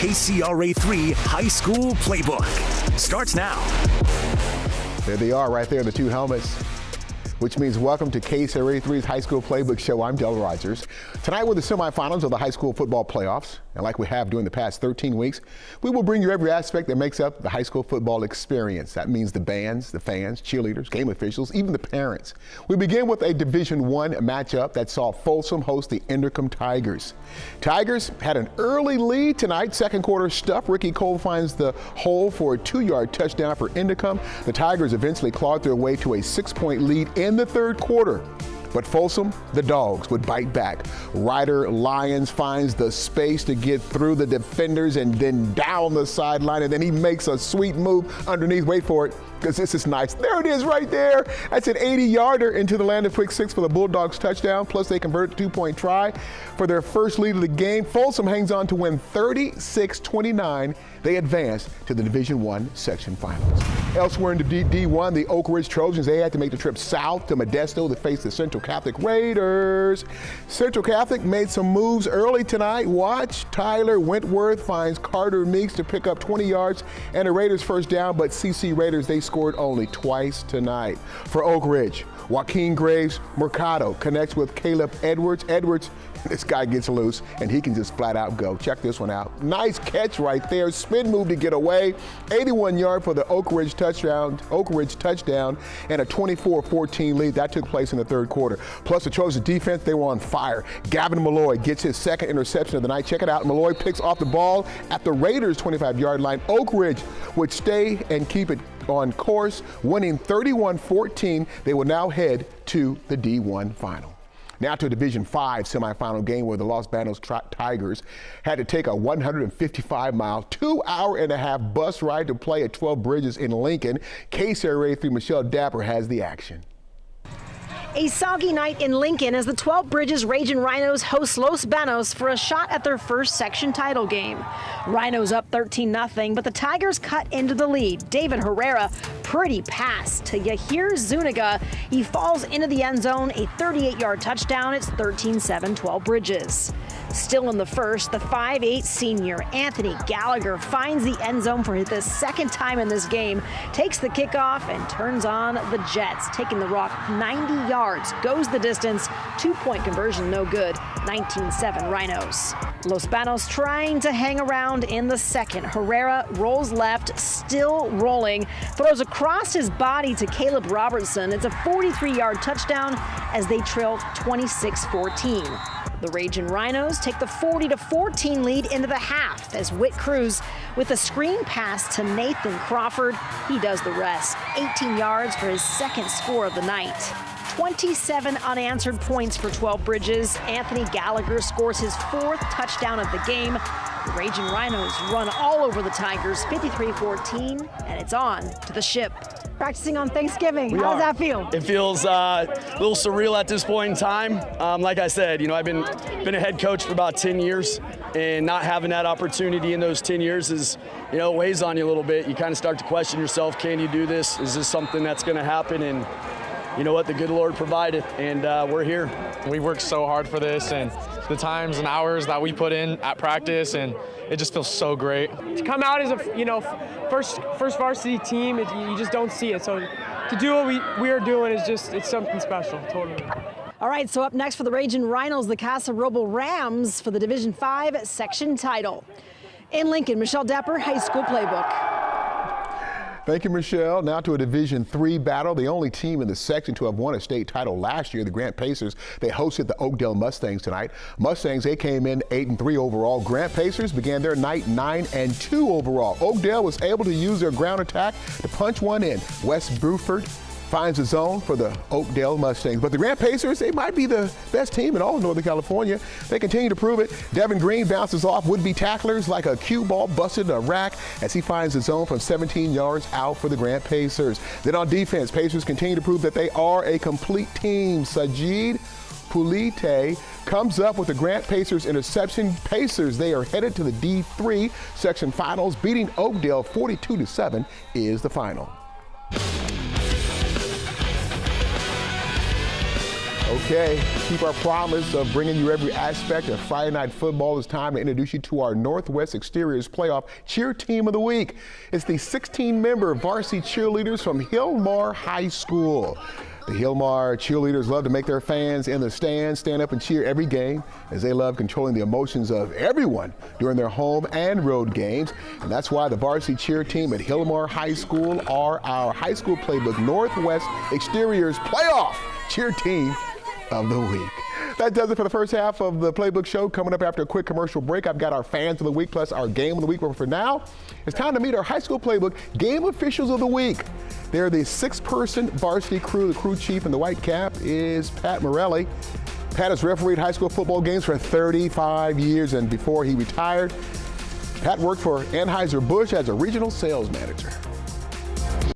KCRA3 High School Playbook starts now. There they are right there, the two helmets, which means welcome to KCRA3's High School Playbook Show. I'm Del Rogers. Tonight we're the semifinals of the high school football playoffs. And like we have during the past 13 weeks, we will bring you every aspect that makes up the high school football experience. That means the bands, the fans, cheerleaders, game officials, even the parents. We begin with a Division I matchup that saw Folsom host the Inderkum Tigers. Tigers had an early lead tonight. Second quarter stuff. Ricky Cole finds the hole for a 2-yard touchdown for Inderkum. The Tigers eventually clawed their way to a 6-point lead in the third quarter. But Folsom, the Dogs, would bite back. Ryder Lyons finds the space to get through the defenders and then down the sideline, and then he makes a sweet move underneath. Wait for it, because this is nice. There it is right there. That's an 80-yarder into the land of quick six for the Bulldogs touchdown, plus they convert a 2-point try for their first lead of the game. Folsom hangs on to win 36-29. They advance to the Division I section finals. Elsewhere in the D1, the Oak Ridge Trojans, they had to make the trip south to Modesto to face the Central Catholic Raiders. Central Catholic made some moves early tonight. Watch, Tyler Wentworth finds Carter Meeks to pick up 20 yards and a Raiders first down, but CC Raiders, they scored only twice tonight. For Oak Ridge, Joaquin Graves Mercado connects with Caleb Edwards. This guy gets loose, and he can just flat out go. Check this one out. Nice catch right there. Spin move to get away. 81-yard for the Oak Ridge touchdown, and a 24-14 lead. That took place in the third quarter. Plus, the Trojans defense, they were on fire. Gavin Malloy gets his second interception of the night. Check it out. Malloy picks off the ball at the Raiders' 25-yard line. Oak Ridge would stay and keep it on course, winning 31-14. They will now head to the D1 final. Now to a Division V semifinal game where the Los Banos Tigers had to take a 155-mile, 2-hour-and-a-half bus ride to play at 12 Bridges in Lincoln. KCRA3 Michelle Dapper has the action. A soggy night in Lincoln as the 12 Bridges Raging Rhinos host Los Banos for a shot at their first section title game. Rhinos up 13-0, but the Tigers cut into the lead. David Herrera, pretty pass to Yahir Zuniga. He falls into the end zone, a 38-yard touchdown. It's 13-7, 12 Bridges. Still in the first, the 5'8" senior Anthony Gallagher finds the end zone for the second time in this game, takes the kickoff and turns on the Jets, taking the rock 90 yards, goes the distance, 2-point conversion no good, 19-7 Rhinos. Los Banos trying to hang around in the second. Herrera rolls left, still rolling, throws across his body to Caleb Robertson. It's a 43-yard touchdown as they trail 26-14. The Raging Rhinos take the 40-14 lead into the half as Whit Cruz with a screen pass to Nathan Crawford. He does the rest. 18 yards for his second score of the night. 27 unanswered points for 12 Bridges. Anthony Gallagher scores his fourth touchdown of the game. The Raging Rhinos run all over the Tigers, 53-14, and it's on to the ship. Practicing on Thanksgiving, how does that feel? It feels a little surreal at this point in time. Like I said, I've been a head coach for about 10 years, and not having that opportunity in those 10 years is, weighs on you a little bit. You kind of start to question yourself, can you do this? Is this something that's going to happen? And you know what, the good Lord provided, and we're here. We worked so hard for this, and the times and hours that we put in at practice, and it just feels so great. To come out as a first varsity team, you just don't see it. So to do what we are doing is it's something special, totally. All right, so up next for the Raging Rhinos, the Casa Roble Rams for the Division V section title. In Lincoln, Michelle Dapper, High School Playbook. Thank you, Michelle. Now to a Division III battle. The only team in the section to have won a state title last year, the Grant Pacers, they hosted the Oakdale Mustangs tonight. Mustangs, they came in 8-3 overall. Grant Pacers began their night 9-2 overall. Oakdale was able to use their ground attack to punch one in. Wes Bruford finds a zone for the Oakdale Mustangs. But the Grant Pacers, they might be the best team in all of Northern California. They continue to prove it. Devin Green bounces off would-be tacklers like a cue ball busted a rack as he finds the zone from 17 yards out for the Grant Pacers. Then on defense, Pacers continue to prove that they are a complete team. Sajid Pulite comes up with the Grant Pacers interception. Pacers, they are headed to the D3 section finals. Beating Oakdale 42-7 is the final. Okay, keep our promise of bringing you every aspect of Friday Night Football. It's time to introduce you to our Northwest Exteriors Playoff Cheer Team of the Week. It's the 16-member varsity cheerleaders from Hillmar High School. The Hillmar cheerleaders love to make their fans in the stands stand up and cheer every game, as they love controlling the emotions of everyone during their home and road games. And that's why the varsity cheer team at Hillmar High School are our High School Playbook Northwest Exteriors Playoff Cheer Team of the Week. That does it for the first half of the Playbook Show. Coming up after a quick commercial break, I've got our Fans of the Week plus our Game of the Week. But for now, it's time to meet our High School Playbook Game Officials of the Week. They're the 6-person varsity crew. The crew chief in the white cap is Pat Morelli. Pat has refereed high school football games for 35 years, and before he retired, Pat worked for Anheuser-Busch as a regional sales manager.